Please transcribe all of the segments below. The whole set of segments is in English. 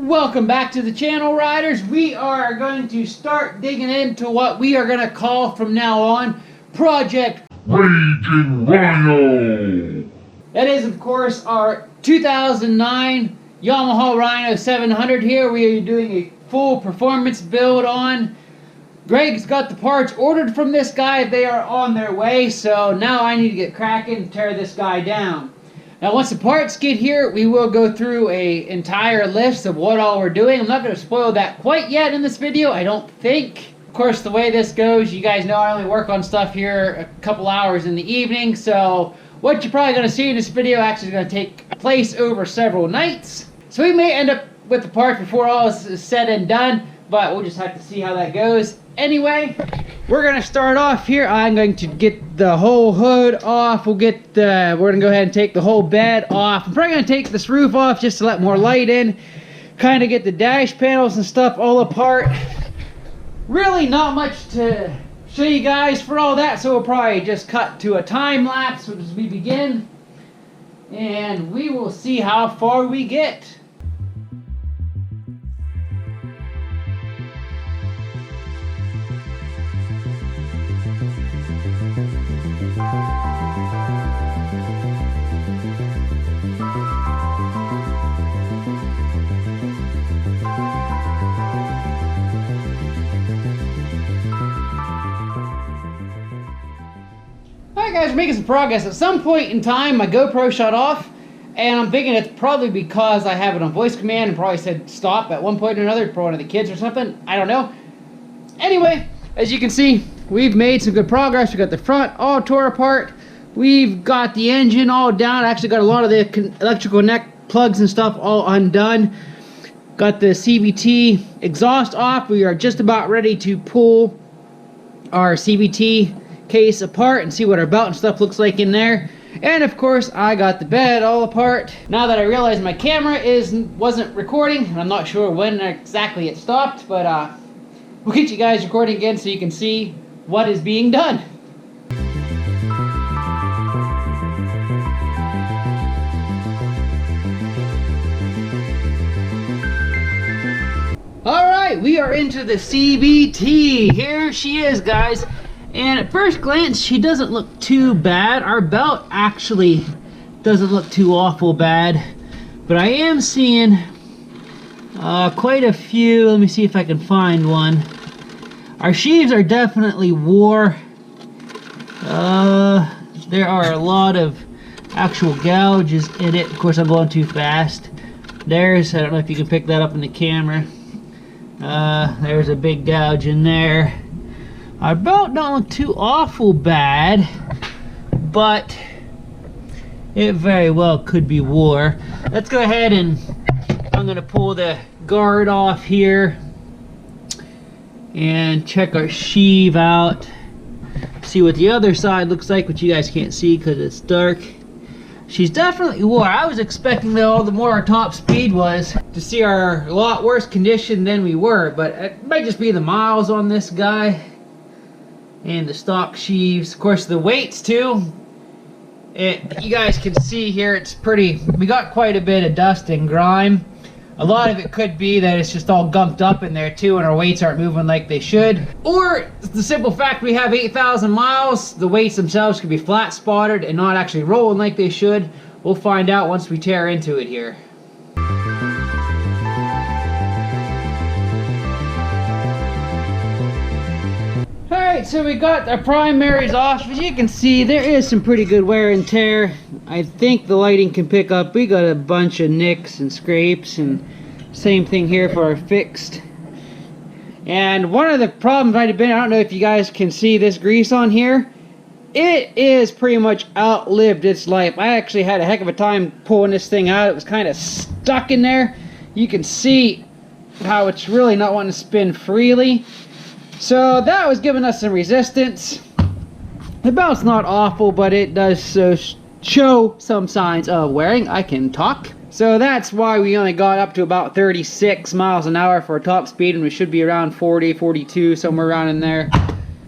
Welcome back to the channel, riders. We are going to start digging into what we are going to call from now on Project Raging Rhino. That is, of course, our 2009 Yamaha Rhino 700 here. We are doing a full performance build on. Greg's got the parts ordered from this guy. They are on their way, so now I need to get cracking and tear this guy down. Now, once the parts get here, we will go through an entire list of what all we're doing. I'm not going to spoil that quite yet in this video, I don't think. Of course, the way this goes, you guys know I only work on stuff here a couple hours in the evening, so what you're probably going to see in this video actually is going to take place over several nights. So we may end up with the parts before all is said and done, but we'll just have to see how that goes. Anyway, we're going to start off here. I'm going to get the whole hood off. We're going to go ahead and take the whole bed off. I'm probably going to take this roof off just to let more light in. Kind of get the dash panels and stuff all apart. Really not much to show you guys for all that, so we'll probably just cut to a time lapse as we begin. And we will see how far we get. Alright guys, we're making some progress. At some point in time, my GoPro shut off, and I'm thinking it's probably because I have it on voice command and probably said stop at one point or another for one of the kids or something. I don't know. Anyway, as you can see, we've made some good progress. We got the front all tore apart. We've got the engine all down. I actually got a lot of the electrical neck plugs and stuff all undone. Got the CVT exhaust off. We are just about ready to pull our CVT case apart and see what our belt and stuff looks like in there. And of course, I got the bed all apart. Now that I realize my camera wasn't recording, and I'm not sure when exactly it stopped, but we'll get you guys recording again so you can see what is being done. Alright, we are into the CVT. Here she is, guys. And at first glance, she doesn't look too bad. Our belt actually doesn't look too awful bad. But I am seeing quite a few. Let me see if I can find one. Our sheaves are definitely wore. There are a lot of actual gouges in it. Of course, I'm going too fast. I don't know if you can pick that up in the camera. There's a big gouge in there. Our belt don't look too awful bad, but it very well could be wore. Let's go ahead and I'm going to pull the guard off here and check our sheave out. See what the other side looks like, which you guys can't see because it's dark. She's definitely wore. I was expecting that all the more our top speed was to see our a lot worse condition than we were, but it might just be the miles on this guy. And the stock sheaves, of course the weights too. You guys can see here it's pretty, we got quite a bit of dust and grime. A lot of it could be that it's just all gumped up in there too and our weights aren't moving like they should. Or the simple fact we have 8,000 miles, the weights themselves could be flat spotted and not actually rolling like they should. We'll find out once we tear into it here. Alright, so we got our primaries off. As you can see, there is some pretty good wear and tear. I think the lighting can pick up. We got a bunch of nicks and scrapes, and same thing here for our fixed. And one of the problems might have been, I don't know if you guys can see this grease on here. It is pretty much outlived its life. I actually had a heck of a time pulling this thing out. It was kind of stuck in there. You can see how it's really not wanting to spin freely. So that was giving us some resistance. The belt's not awful, but it does show some signs of wearing. I can talk. So that's why we only got up to about 36 miles an hour for our top speed, and we should be around 40, 42, somewhere around in there.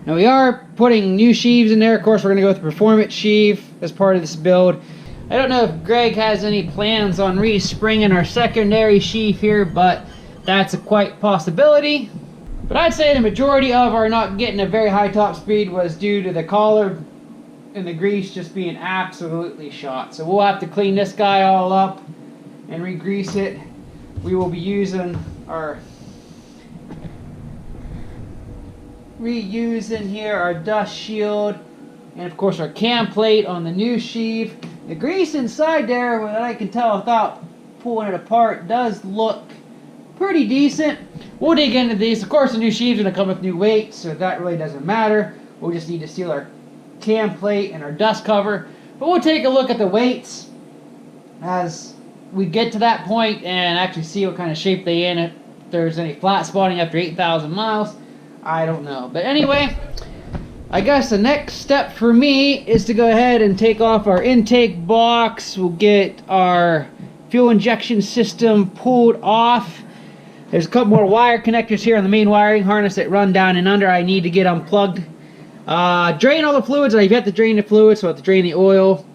Now we are putting new sheaves in there. Of course, we're going to go with the performance sheave as part of this build. I don't know if Greg has any plans on respringing our secondary sheath here, but that's a quite possibility. But I'd say the majority of our not getting a very high top speed was due to the collar and the grease just being absolutely shot. So we'll have to clean this guy all up and re-grease it. We will be using our reusing here our dust shield and of course our cam plate on the new sheave. The grease inside there, what I can tell without pulling it apart, does look pretty decent. We'll dig into these. Of course the new sheave's going to come with new weights, so that really doesn't matter. We'll just need to seal our cam plate and our dust cover. But we'll take a look at the weights as we get to that point and actually see what kind of shape they in. If there's any flat spotting after 8,000 miles, I don't know. But anyway, I guess the next step for me is to go ahead and take off our intake box. We'll get our fuel injection system pulled off. There's a couple more wire connectors here on the main wiring harness that run down and under. I need to get unplugged. Drain all the fluids. I've got to drain the fluids, so I have to drain the oil.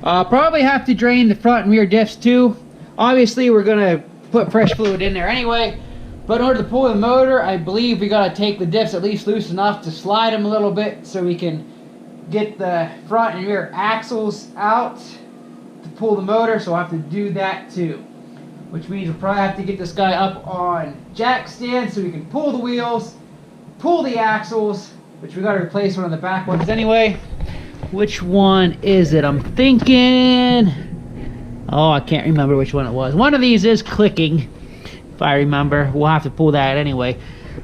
Probably have to drain the front and rear diffs too. Obviously, we're going to put fresh fluid in there anyway. But in order to pull the motor, I believe we got to take the diffs at least loose enough to slide them a little bit so we can get the front and rear axles out to pull the motor. So I'll have to do that too. Which means we'll probably have to get this guy up on jack stand so we can pull the wheels, pull the axles, which we got to replace one of the back ones anyway. Which one is it? I'm thinking... Oh, I can't remember which one it was. One of these is clicking. If I remember, we'll have to pull that anyway.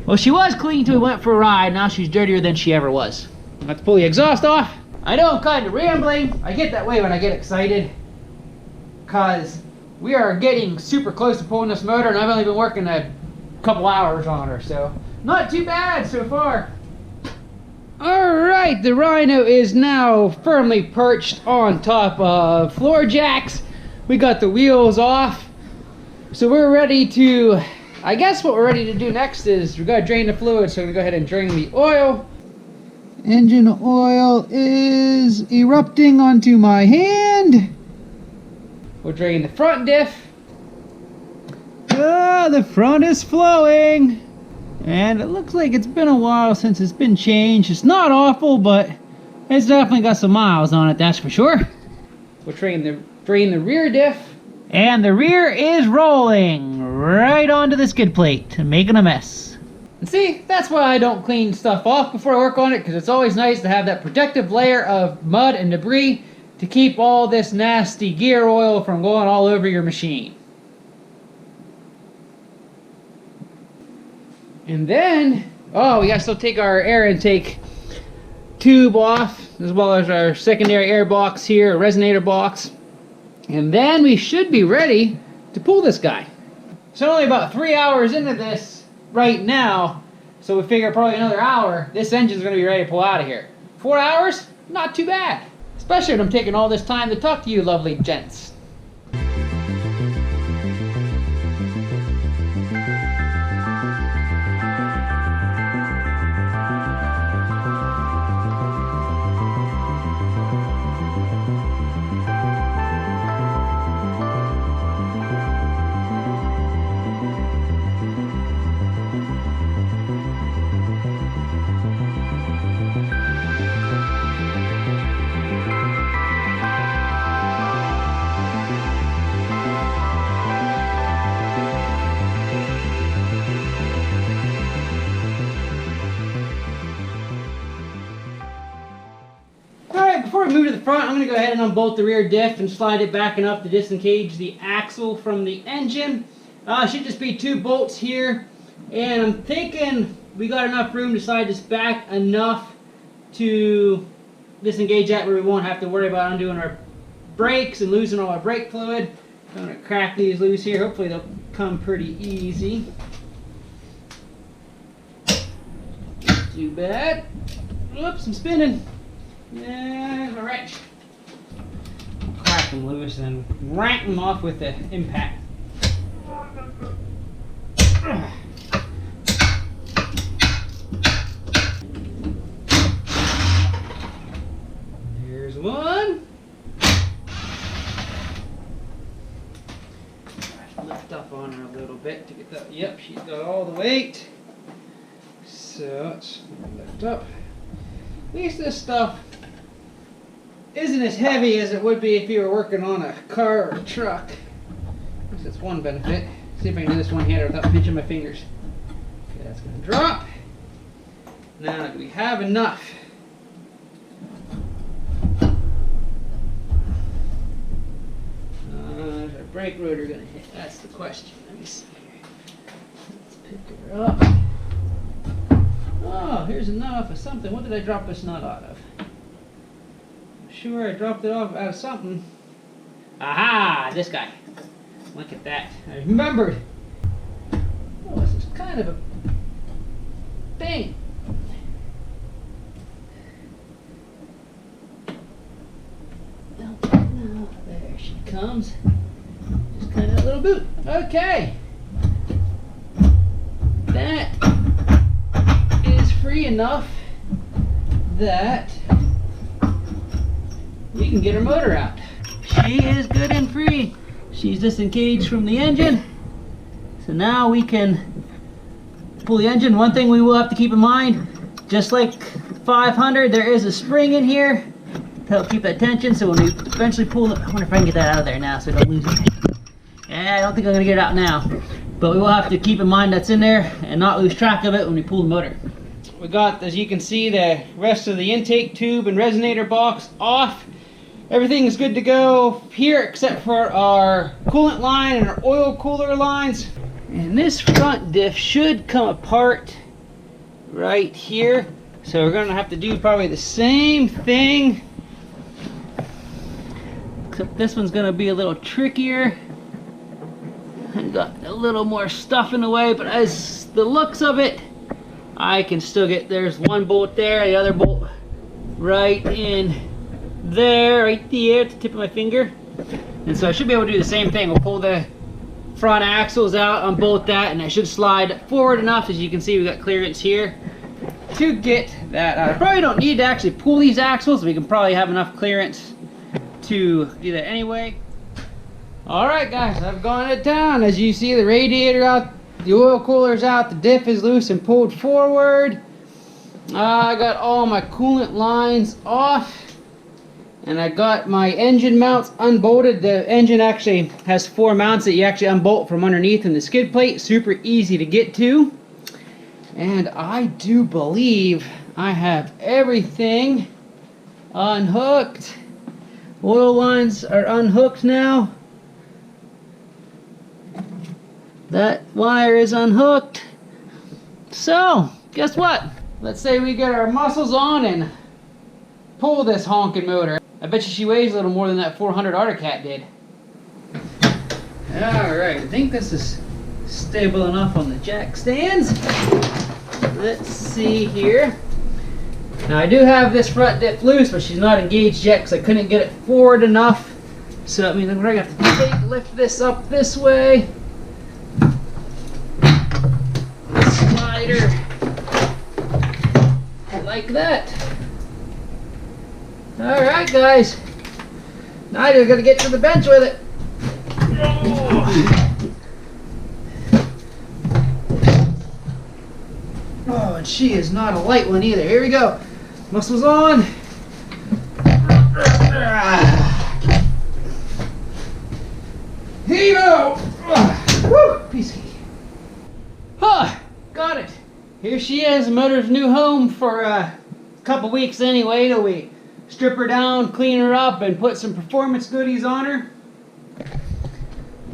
Well, she was clean till we went for a ride. Now she's dirtier than she ever was. I have to pull the exhaust off. I know I'm kind of rambling. I get that way when I get excited, because we are getting super close to pulling this motor, and I've only been working a couple hours on her, so not too bad so far. Alright, the Rhino is now firmly perched on top of floor jacks. We got the wheels off. So we're ready to, I guess what we're ready to do next is we got to drain the fluid, so we're going to go ahead and drain the oil. Engine oil is erupting onto my hand. We'll drain the front diff. Ah, the front is flowing. And it looks like it's been a while since it's been changed. It's not awful, but it's definitely got some miles on it, that's for sure. We'll drain the rear diff. And the rear is rolling right onto the skid plate and making a mess. And see, that's why I don't clean stuff off before I work on it, because it's always nice to have that protective layer of mud and debris to keep all this nasty gear oil from going all over your machine. And then, oh, we gotta still take our air intake tube off, as well as our secondary air box here, a resonator box. And then we should be ready to pull this guy. So only about 3 hours into this right now, so we figure probably another hour, this engine's gonna be ready to pull out of here. 4 hours? Not too bad. Especially when I'm taking all this time to talk to you lovely gents. Before we move to the front, I'm going to go ahead and unbolt the rear diff and slide it back enough to disengage the axle from the engine. Should just be 2 bolts here, and I'm thinking we got enough room to slide this back enough to disengage that where we won't have to worry about undoing our brakes and losing all our brake fluid. I'm going to crack these loose here. Hopefully they'll come pretty easy. Not too bad. Oops, I'm spinning. Yeah, a wrench. Crack them loose and then rank them off with the impact. Here's one. little bit to get that. Yep, she's got all the weight. So let's lift up. At least this stuff isn't as heavy as it would be if you were working on a car or a truck. At least that's one benefit. See if I can do this one-handed without pinching my fingers. Okay, that's going to drop. Now, do we have enough? Is our brake rotor going to hit? That's the question. Let me see here. Let's pick her up. Oh, here's a nut off of something. What did I drop this nut out of? I'm sure I dropped it off out of something. Aha! This guy. Look at that. I remembered. Oh, this is kind of a thing. There she comes. Just kind of a little boot. Okay. That is free enough that we can get her motor out. She is good and free. She's disengaged from the engine. So now we can pull the engine. One thing we will have to keep in mind, just like 500, there is a spring in here to help keep that tension. So when we eventually pull it, I wonder if I can get that out of there now so I don't lose it. Yeah, I don't think I'm gonna get it out now. But we will have to keep in mind that's in there and not lose track of it when we pull the motor. We got, as you can see, the rest of the intake tube and resonator box off. Everything is good to go here except for our coolant line and our oil cooler lines. And this front diff should come apart right here. So we're going to have to do probably the same thing, except this one's going to be a little trickier. And got a little more stuff in the way, but as the looks of it, I can still get, there's one bolt there, the other bolt right in there, right there at the tip of my finger. And so I should be able to do the same thing. We'll pull the front axles out, unbolt that, and I should slide forward enough. As you can see, we've got clearance here to get that out. I probably don't need to actually pull these axles. We can probably have enough clearance to do that anyway. Alright guys, I've gone it down. As you see, the radiator out, the oil cooler's out, the diff is loose and pulled forward. I got all my coolant lines off. And I got my engine mounts unbolted. The engine actually has 4 mounts that you actually unbolt from underneath in the skid plate. Super easy to get to. And I do believe I have everything unhooked. Oil lines are unhooked now. That wire is unhooked. So, guess what? Let's say we get our muscles on and pull this honking motor. I bet you she weighs a little more than that 400 Articat did. Alright, I think this is stable enough on the jack stands. Let's see here. Now I do have this front diff loose, but she's not engaged yet because I couldn't get it forward enough. So that means I'm going to have to lift this up this way. Slider. Like that. Alright guys, now I just gotta get to the bench with it. Oh, and she is not a light one either. Here we go. Muscles on. Here you go. Woo, piece of cake. Huh, got it. Here she is, the motor's new home for a couple weeks anyway, till we strip her down, clean her up, and put some performance goodies on her.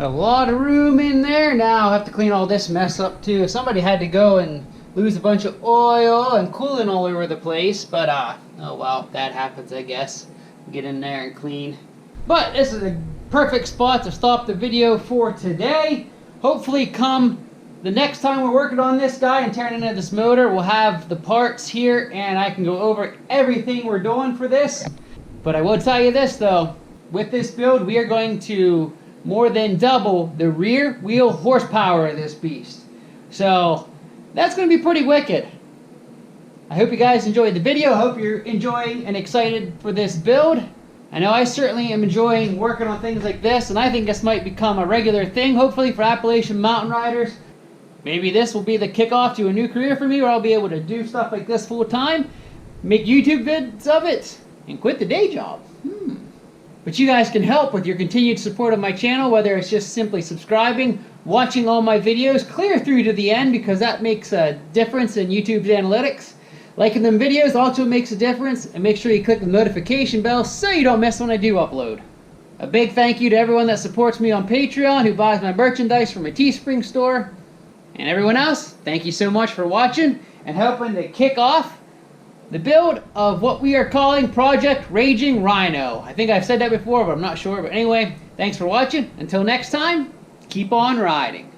A lot of room in there. Now I have to clean all this mess up too. Somebody had to go and lose a bunch of oil and coolant all over the place, but oh well, that happens I guess. Get in there and clean. But this is a perfect spot to stop the video for today. Hopefully come the next time we're working on this guy and tearing into this motor, we'll have the parts here and I can go over everything we're doing for this. But I will tell you this though, with this build we are going to more than double the rear wheel horsepower of this beast. So that's going to be pretty wicked. I hope you guys enjoyed the video. I hope you're enjoying and excited for this build. I know I certainly am enjoying working on things like this, and I think this might become a regular thing, hopefully for Appalachian mountain riders. Maybe this will be the kickoff to a new career for me, where I'll be able to do stuff like this full time, make YouTube vids of it, and quit the day job. But you guys can help with your continued support of my channel, whether it's just simply subscribing, watching all my videos clear through to the end, because that makes a difference in YouTube's analytics. Liking them videos also makes a difference, and make sure you click the notification bell so you don't miss when I do upload. A big thank you to everyone that supports me on Patreon, who buys my merchandise from my Teespring store. And everyone else, thank you so much for watching and helping to kick off the build of what we are calling Project Raging Rhino. I think I've said that before, but I'm not sure. But anyway, thanks for watching. Until next time, keep on riding.